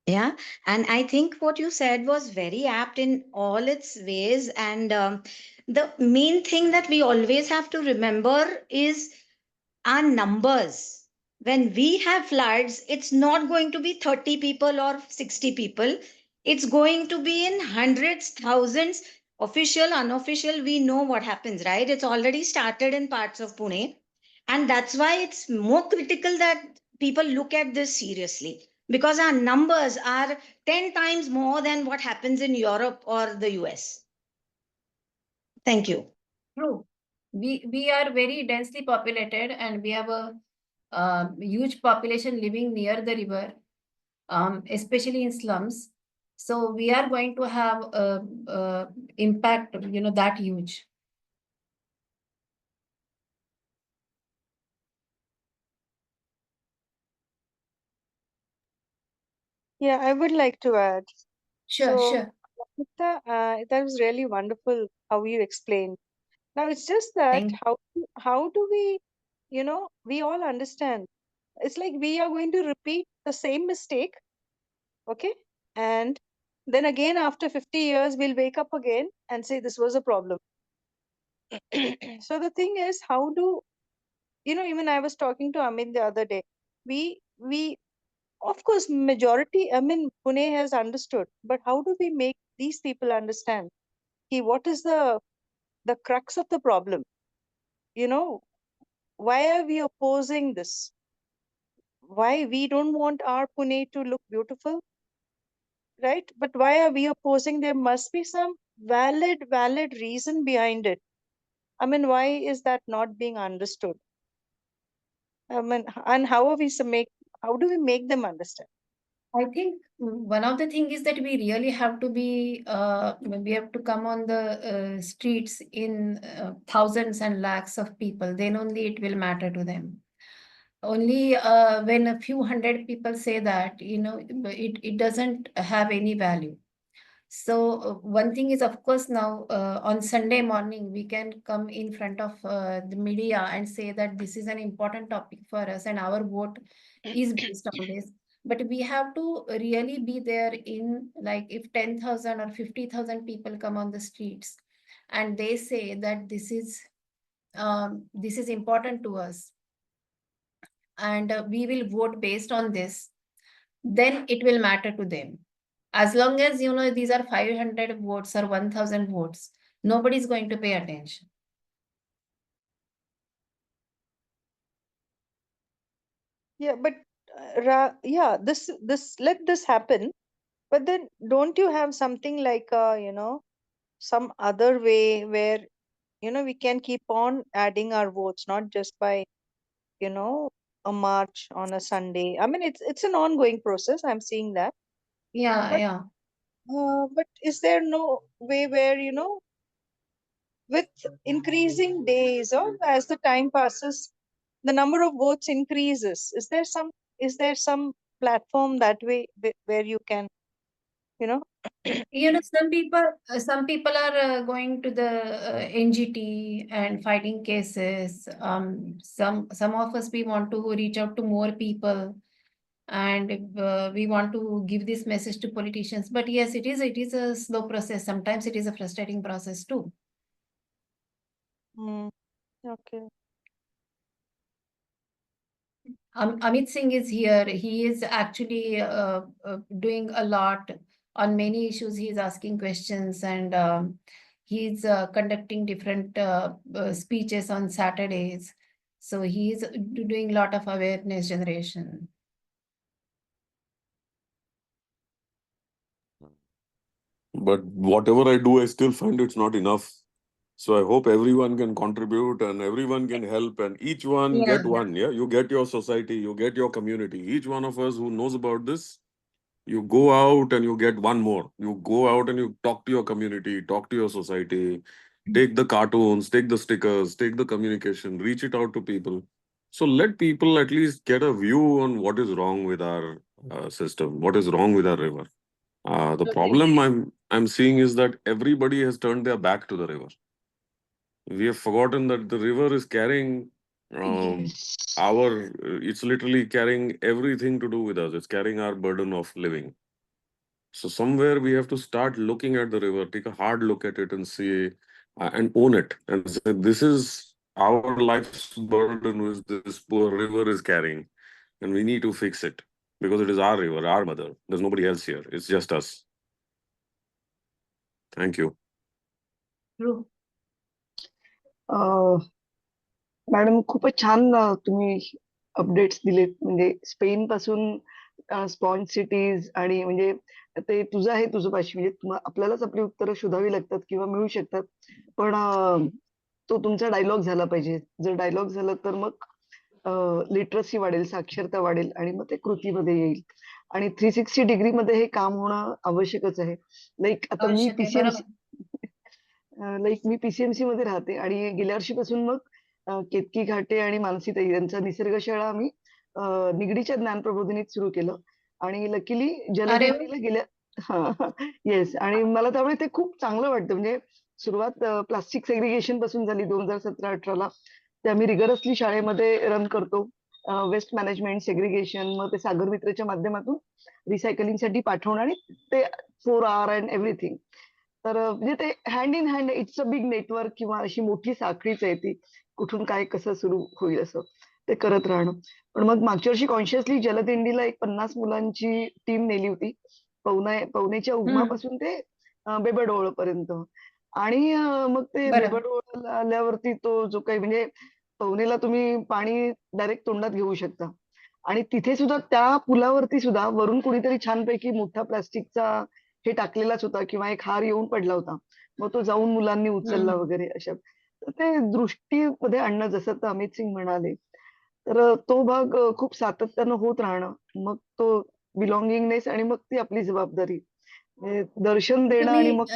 Yeah, and I think what you said was very apt in all its ways. And the main thing that we always have to remember is our numbers. When we have floods, it's not going to be 30 people or 60 people. It's going to be in hundreds, thousands, official, unofficial. We know what happens, right? It's already started in parts of Pune. And that's why it's more critical that people look at this seriously, because our numbers are 10 times more than what happens in Europe or the US. Thank you. True. We are very densely populated, and we have a huge population living near the river, especially in slums. So we are going to have impact, that huge. Yeah, I would like to add. Sure. Prajakta, that was really wonderful how you explained. Now it's just that Thank how do we, we all understand. It's like we are going to repeat the same mistake, okay? And then again after 50 years we'll wake up again and say this was a problem. So the thing is, how do even I was talking to Amit the other day. We of course majority, Pune has understood, but how do we make these people understand what is the crux of the problem? Why are we opposing this? Why we don't want our Pune to look beautiful, right? But why are we opposing? There must be some valid reason behind it. Why is that not being understood? And how do we make them understand? I think one of the thing is that we really have to be, we have to come on the streets in thousands and lakhs of people. Then only it will matter to them. Only when a few hundred people say that, it doesn't have any value. So one thing is, of course, now on Sunday morning, we can come in front of the media and say that this is an important topic for us and our vote is based on this. But we have to really be there in, like, if 10,000 or 50,000 people come on the streets and they say that this is important to us and we will vote based on this, then it will matter to them. As long as, these are 500 votes or 1,000 votes, nobody's going to pay attention. Yeah, but this let this happen. But then don't you have something like some other way where we can keep on adding our votes, not just by a march on a Sunday. I mean, it's an ongoing process. I'm seeing that. Yeah, But yeah. but is there no way where with increasing days or as the time passes, the number of votes increases? Is there some platform that way where you can you know Some people are going to the NGT and fighting cases. Some of us, we want to reach out to more people, and we want to give this message to politicians. But yes, it is a slow process. Sometimes it is a frustrating process too. Okay. Amit Singh is here. He is actually doing a lot on many issues. He is asking questions, and he's conducting different speeches on Saturdays. So he is doing a lot of awareness generation. But whatever I do, I still find it's not enough. So I hope everyone can contribute and everyone can help, and each one Yeah. get one. Yeah, you get your society, you get your community. Each one of us who knows about this, you go out and you get one more. You go out and you talk to your community, talk to your society, take the cartoons, take the stickers, take the communication, reach it out to people. So let people at least get a view on what is wrong with our system, what is wrong with our river. The Okay. problem I'm seeing is that everybody has turned their back to the river. We have forgotten that the river is carrying it's literally carrying everything to do with us. It's carrying our burden of living. So somewhere we have to start looking at the river, take a hard look at it and see and own it and say, this is our life's burden which this poor river is carrying, and we need to fix it because it is our river, our mother. There's nobody else here. It's just us. Thank you. True. Madam खूपच छान तुम्ही updates दिलेत. म्हणजे Spain पासून sponge cities आणि म्हणजे ते तुझं आहे तुझं पाशी, म्हणजे आपल्यालाच आपली उत्तरं शोधावी लागतात किंवा मिळू शकतात. पण तो तुमचा डायलॉग झाला पाहिजे. जर डायलॉग झाला तर मग लिटरसी वाढेल, साक्षरता वाढेल आणि मग ते कृतीमध्ये येईल. आणि 360 डिग्री मध्ये हे काम होणं आवश्यकच आहे. लाईक आता मी आवश्यक आहे, बरोबर. पीसीएमसी मध्ये राहते आणि गेल्या वर्षीपासून मग केतकी घाटे आणि मानसीताई यांचा निसर्ग शाळा आम्ही निगडीच्या ज्ञान प्रबोधिनीत सुरू केलं. आणि लकीली जलदिंडीला गेल्या येस, आणि मला त्यामुळे ते खूप चांगलं वाटतं. म्हणजे सुरुवात प्लास्टिक सेग्रिगेशन पासून झाली 2017-18ला. ते आम्ही रिगरसली शाळेमध्ये रन करतो. वेस्ट मॅनेजमेंट, सेग्रिगेशन, मग ते सागर मित्रच्या माध्यमातून रिसायकलिंगसाठी पाठवणं आणि ते 4R अँड एव्हरीथिंग. तर म्हणजे ते hand in hand, it's a big network किंवा अशी मोठी साखळीच आहे ती. कुठून काय कसं सुरू होईल असं ते करत राहणं. पण मग मागच्या वर्षी कॉन्शियसली जलदिंडीला एक 50 मुलांची टीम नेली होती, पवनेच्या उगमापासून ते बेबडोळ पर्यंत. आणि मग ते बेबडोळ आल्यावरती तो जो काही, म्हणजे पवनेला तुम्ही पाणी डायरेक्ट तोंडात घेऊ शकता. आणि तिथे सुद्धा त्या पुलावरती सुद्धा वरून कुणीतरी छानपैकी मोठा प्लास्टिकचा हे टाकलेलाच होता किंवा एक हार येऊन पडला होता. मग तो जाऊन मुलांनी उचलला वगैरे अशा. तर ते दृष्टीमध्ये आणणं, जसं तर अमित सिंग म्हणाले, तर तो भाग खूप सातत्यानं होत राहणं. मग तो बिलॉंगिंगनेस आणि मग ती आपली जबाबदारी. दर्शन देणं आणि तुम्ही मग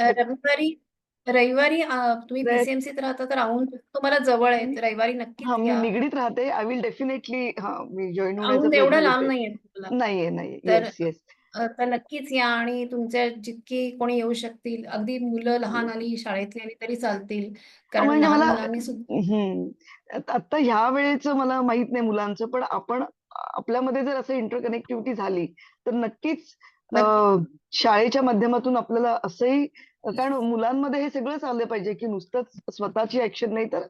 रविवारी तुम्ही प्रयत्न पीसीएमसीत राहता तर औंध तुम्हाला जवळ आहे. रविवारी नक्कीच मी या. निगडीत राहते. I will definitely me join होण्याचा औंध एवढं प्रयत्न लांब करते. नाहीये तुम्हाला. नाहीये. तर येस येस. तर नक्कीच या आणि तुमच्या जितकी कोणी येऊ शकतील, अगदी मुलं लहान आली, शाळेतली आली तरी चालतील. कारण म्हणजे लहान मला मुलांनी सुद्धा आता ह्या वेळेचं मला माहित नाही मुलांचं, पण आपण आपल्यामध्ये जर असं इंटरकनेक्टिव्हिटी झाली तर नक्कीच शाळेच्या माध्यमातून आपल्याला असंही, कारण मुलांमध्ये हे सगळंच आलं पाहिजे की नुसतंच स्वतःची ऍक्शन नाही तर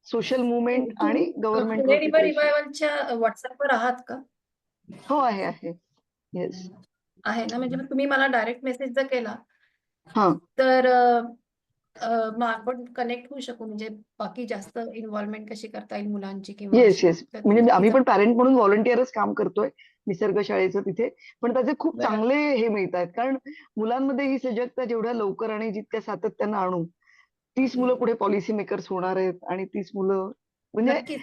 सोशल मुवमेंट आणि गव्हर्नमेंट पुणे वरती रिव्हर प्रेशर. रिवायवलच्या व्हॉट्सअपवर आहात का? हो आहे. येस. आहे ना, म्हणजे तुम्ही मला डायरेक्ट मेसेज जर केला हा. तर मग आपण कनेक्ट होऊ शकू. म्हणजे बाकी जास्त इन्व्हॉल्वमेंट कशी करता येईल मुलांची किंवा येस अशी. येस. तर म्हणजे नक्कीच आम्ही पण पॅरेंट म्हणून व्हॉलंटिअरच काम करतोय निसर्ग शाळेचं तिथे. पण त्याचे खूप बरं. चांगले हे मिळत आहेत, कारण मुलांमध्ये ही सजगता जेवढ्या लवकर आणि जितक्या सातत्यानं आणू, तीच मुलं पुढे पॉलिसी मेकर्स होणार आहेत आणि तीच मुलं म्हणजे नक्कीच.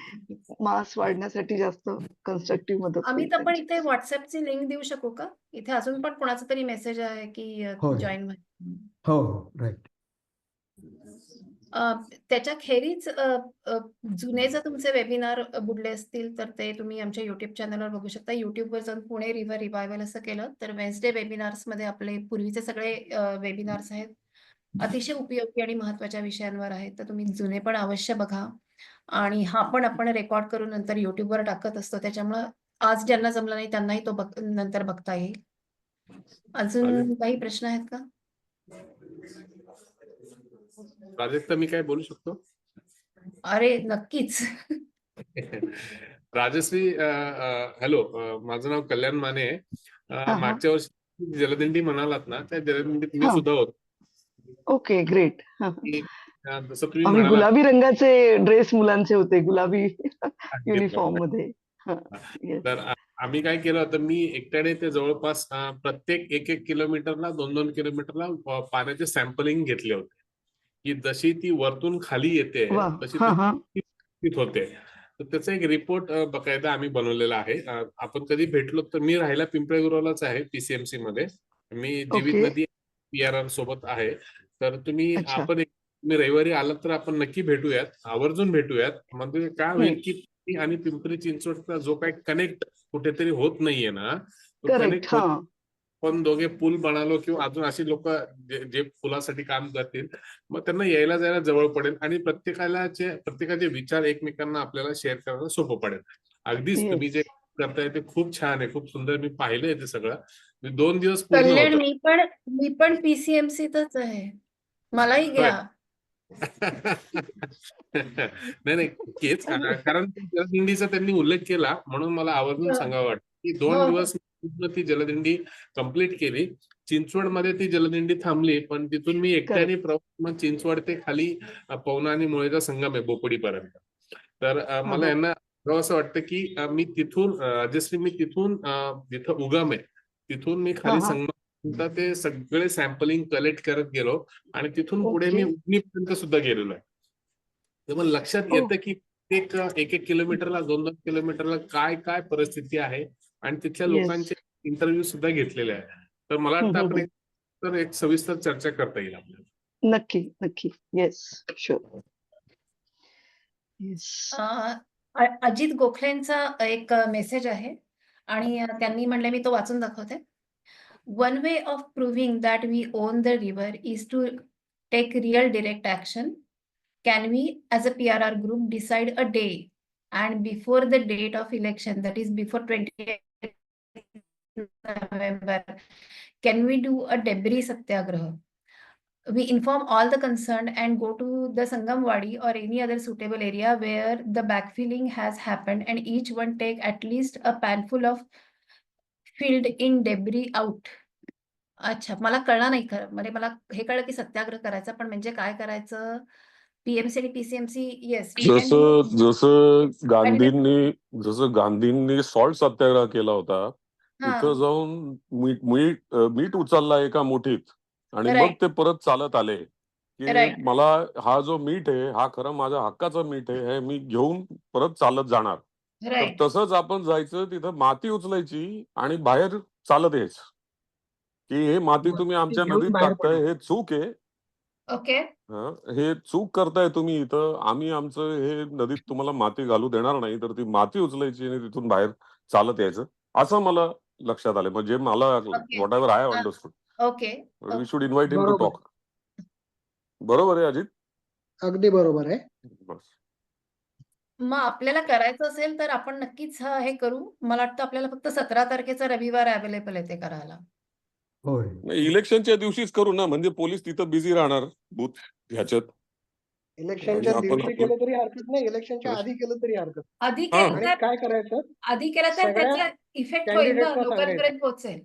मास वाढण्यासाठी जास्त कन्स्ट्रक्टिव्ह मदत आम्ही होईल तर पण त्यांची. इथे व्हॉट्सअपची लिंक देऊ शकू का? इथे अजून पण कोणाचा तरी मेसेज आहे की होय. जॉईन व्हा. हो राईट. त्याच्या खेरीज जुने जर तुमचे वेबिनार बुडले असतील तर ते तुम्ही आमच्या युट्यूब चॅनलवर बघू शकता. युट्यूबवर जाऊन पुणे रिव्हर रिवायवल असं केलं तर वेन्सडे वेबिनार्समध्ये आपले पूर्वीचे सगळे वेबिनार्स आहेत. अतिशय उपयोगी आणि महत्त्वाच्या विषयांवर आहेत. तर तुम्ही जुने पण अवश्य बघा. आणि हा पण आपण रेकॉर्ड करून नंतर युट्यूबवर टाकत असतो. त्याच्यामुळं आज ज्यांना जमलं नाही त्यांनाही तो नंतर बघता येईल. अजून काही प्रश्न आहेत का? प्राजक्ता, मी काय बोलू शकतो? अरे नक्कीच. राजश्री, हॅलो, माझं नाव कल्याण माने आहे. हा. मागच्या वर्षी जलदिंडी म्हणालात ना, त्या जलदिंडीत मी हा. सुद्धा होतो. Okay, great. जसं तुम्ही आम्ही म्हणालात गुलाबी रंगाचे ड्रेस मुलांचे होते, गुलाबी युनिफॉर्म मध्ये. तर आम्ही काय केलं होतं, मी एकट्याने ते जवळपास प्रत्येक 1-1 किलोमीटरला 2-2 किलोमीटरला पाण्याचे सॅम्पलिंग घेतले होते, की जशी ती वरतून खाली येते वा. तशी हा. होते. तर त्याचा एक रिपोर्ट बकायदा आम्ही बनवलेला आहे. आपण कधी भेटलो तर मी राहायला पिंपळेगुरालाच आहे, पीसीएमसी मध्ये. मी जीवित ओके. नदी PRR सोबत आहे. तर अच्छा. तुम्ही रविवारी आलात तर आपण नक्की भेटूयात, आवर्जून भेटूयात. म्हणजे काय होईल की आणि पिंपरी चिंचवडचा जो काही कनेक्ट कुठेतरी होत नाहीये ना, तो करेक्ट. कनेक्ट हा. पण दोघे पूल बनालो किंवा अजून अशी लोक जे पुलासाठी काम करतील, मग त्यांना यायला जायला जवळ पडेल आणि प्रत्येकाचे विचार एकमेकांना आपल्याला शेअर करायला सोपं पडेल. अगदीच तुम्ही जे करताय ते खूप छान आहे, खूप सुंदर. मी पाहिलंय ते सगळं. 2 दिवस पूर्ण कल्याण, होतं. मी पण पीसीएमसीतच आहे. मलाही होय. घ्या. नाही तेच, कारण जलदिंडीचा त्यांनी उल्लेख केला म्हणून मला आवर्जून सांगावं वाटतं की 2 दिवस पूर्ण ती जलदिंडी कंप्लीट केली. चिंचवडमध्ये ती जलदिंडी थांबली, पण तिथून मी एकट्याने प्रवास, चिंचवड ते खाली पवना आणि मुळेचा संगम आहे बोपडीपर्यंत. तर मला यांना असं वाटतं की मी तिथून मी तिथून जिथं उगम आहे तिथून मी खाली संगम ते सगळे सॅम्पलिंग कलेक्ट करत गेलो आणि तिथून पुढे मी उजनीपर्यंत सुद्धा गेलेलो आहे. तेव्हा लक्षात येतं की एक किलोमीटरला 2-2 किलोमीटरला काय परिस्थिती आहे आणि तिथल्या लोकांचे इंटरव्ह्यू सुद्धा घेतलेले आहे. तर मला वाटतं आपण एक सविस्तर चर्चा करता येईल आपल्याला. नक्की. Yes, sure. अजित गोखलेंचा एक मेसेज आहे आणि त्यांनी म्हणले, मी तो वाचून दाखवते. One way of proving that we own the river is to take real direct action. Can we, as a PRR group, decide a day and before the date of election, that is before 28th November, can we do a debris satyagraha? We inform all the concerned and go to the Sangamwadi or any other suitable area where the backfilling has happened, and each one take at least a panful of filled in debris out. अच्छा, मला कळलं नाही खरं. म्हणजे मला हे कळलं की सत्याग्रह करायचा, पण म्हणजे काय करायचं? पीएमसी आणि पीसीएमसी, येस. जसं गांधींनी सॉल्ट सत्याग्रह केला होता, तिथं जाऊन मीठ उचलला एका मुठीत आणि मग ते परत चालत आले की मला हा जो मीठ आहे हा खरं माझ्या हक्काचा मीठ आहे, हे मी घेऊन परत चालत जाणार. तर राईट. तसंच आपण जायचं, तिथं माती उचलायची आणि बाहेर चालत यायचं. की हे माती तुम्ही आमच्या घेऊन नदीत बाहेर टाकताय, हे चूक आहे. ओके. हे चूक करताय तुम्ही इथं. आम्ही आमचं हे नदीत तुम्हाला माती घालू देणार नाही. तर ती माती उचलायची आणि तिथून बाहेर चालत यायचं. असं मला लक्षात आलं. म्हणजे मला okay. Whatever I have understood. Okay. We should invite him to बरोबर. टॉक. बरोबर आहे अजित? अगदी बरोबर आहे. बस. मग आपल्याला करायचं असेल तर आपण नक्कीच हे करू. मला वाटतं आपल्याला फक्त 17 तारखेचा रविवार अवेलेबल आहे ते करायला. होय. इलेक्शनच्या दिवशीच करू ना, म्हणजे पोलीस तिथं बिझी राहणार बूथ ह्याच्यात. इलेक्शनच्या आणि आपण दिवशी आपलं- केलं तरी हरकत नाही, इलेक्शनच्या आधी केलं तरी हरकत नाही. आधी हा. केलं आणि तर काय करायचं, सगळ्या त्याचा इफेक्ट होईल ना, कॅन्डिडेटना सांगायचं, लोकांपर्यंत पोहोचेल.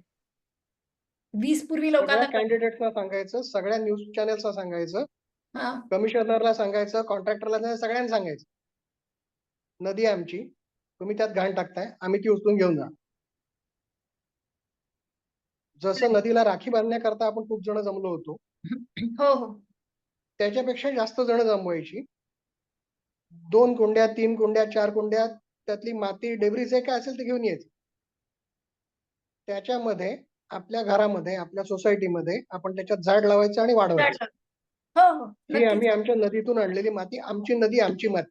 20 पूर्वी सगळ्या लोकांना कॅन्डिडेटना सांगायचं, सगळ्या न्यूज चॅनल्सला सांगायचं, हां. कमिशनरला सांगायचं, कॉन्ट्रॅक्टरला सगळ्यांना सांगायचं, नदी आमची, तुम्ही त्यात घाण टाकताय, आम्ही ती उचलून घेऊन जा. जसं नदीला राखी बांधण्याकरता आपण खूप जण जमलो होतो, हो, हो. त्याच्यापेक्षा जास्त जण जमवायची. 2 कुंड्या, 3 कुंड्या, 4 कुंड्या, त्यातली माती, डेब्रिज जे काय असेल ते घेऊन यायचं. त्याच्यामध्ये आपल्या घरामध्ये, आपल्या सोसायटीमध्ये आपण त्याच्यात झाड लावायचं आणि वाढवायचं. हो, हो. ही नक्कीच. आम्ही आमच्या नदीतून आणलेली माती, आमची नदी, आमची माती.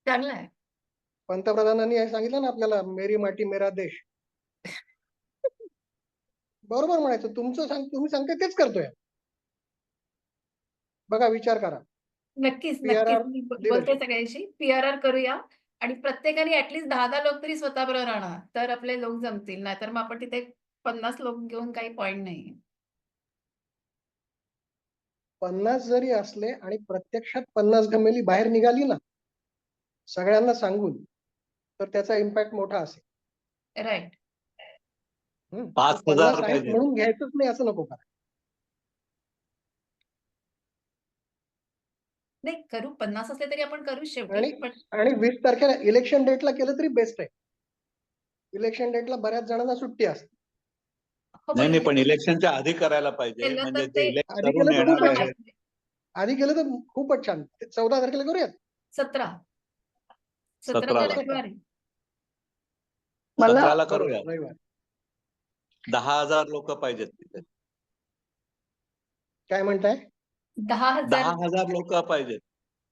चांगलं आहे. पंतप्रधानांनी हे सांगितलं ना आपल्याला, मेरी माटी मेरा देश. बरोबर म्हणायचं, तुम्ही सांगताय तेच करतोय. बघा, विचार करा. नक्कीच, PRR नक्कीच. मी बोलते leadership. सगळ्यांशी. PRR करूया आणि प्रत्येकाने ॲटलीस्ट 10-10 लोक तरी स्वतःबरोबर आणा. तर आपले लोक जमतील. नाहीतर मग आपण तिथे 50 लोक घेऊन काही पॉइंट नाहीये. 50 जरी असले आणि प्रत्यक्षात 50 घमेली बाहेर निघाली ना, सगळ्यांना सांगून, तर त्याचा इम्पॅक्ट मोठा असेल. राईट. 5,000 50 आहेत पाहिजे. म्हणून घ्यायचंच नाही असं नको करा. नाही करू, 50 असले तरी आपण करू शेवटी. आणि पण आणि 20 तारखेला इलेक्शन डेटला केलं तरी बेस्ट आहे. इलेक्शन डेटला बऱ्याच जणांना सुट्टी असते. हो, नाही नाही, पण election इलेक्शनच्या आधी करायला पाहिजे. केलं म्हणजे तर जे ते इलेक्ट आधी करून केलं तर येणारे खूपच आहेत. छान. आधी केलं तर खूपच छान. 14 तारखेला करूयात. 17 17 ला. रविवारी. मला 17 ला बरोबर, करूया. रविवार. 10,000 लोक पाहिजेत तिथे. काय म्हणताय? 10,000 10,000 लोक पाहिजेत.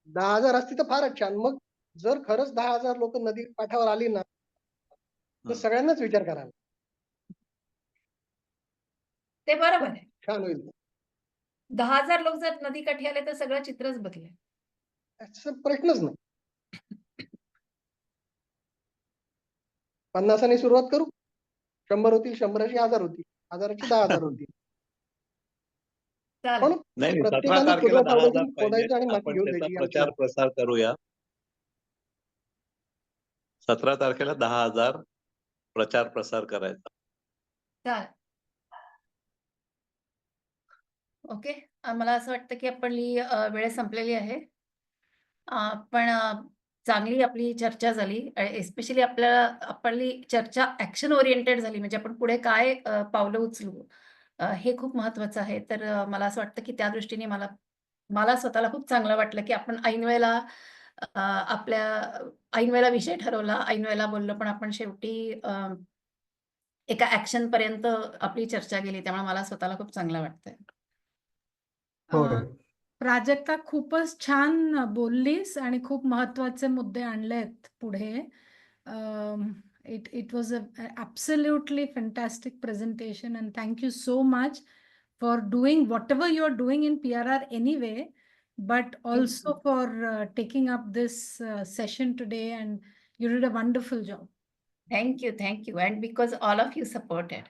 10,000 असती तर फारच छान. मग जर खरंच 10,000 लोक नदी काठावर आली ना, तर सगळ्यांनाच विचार करायला ते बरोबर आहे. छान होईल. 10,000 लोक जर नदीकाठी आले तर सगळं चित्रच बदलेल. त्याचा प्रश्नच नाही. 50 सुरुवात करू. 100 होतील, 100ची 1000 होतील, 1000ची 10,000 होतील. चालेल. पण नाही 17 प्रत्येकाने तारखेला कुदळ 10,000 खोदायचं पाहिजेत. आणि माती आपण घेऊन त्याचा द्यायची. प्रचार प्रसार करूया. 17 तारखेला 10,000 प्रचार प्रसार करायचा. चालेल. ओके. मला असं वाटतं की आपली वेळ संपलेली आहे. पण चांगली आपली चर्चा झाली. एस्पेशली आपली चर्चा ॲक्शन ओरिएंटेड झाली. म्हणजे आपण पुढे काय पावलं उचलू हे खूप महत्त्वाचं आहे. तर मला असं वाटतं की त्या दृष्टीने मला स्वतःला खूप चांगलं वाटलं की आपण ऐनवेळेला ऐनवेळेला विषय ठरवला, ऐनवेळेला बोललो, पण आपण शेवटी एका ॲक्शनपर्यंत आपली चर्चा गेली. त्यामुळे मला स्वतःला खूप चांगलं वाटतंय. होय. प्राजक्ता खूपच छान बोललीस आणि खूप महत्त्वाचे मुद्दे आणलेत पुढे. It was a absolutely fantastic presentation and thank you so much for doing whatever you're doing in PRR anyway, but also for taking up this session today, and you did a wonderful job. Thank you. And because all of you supported.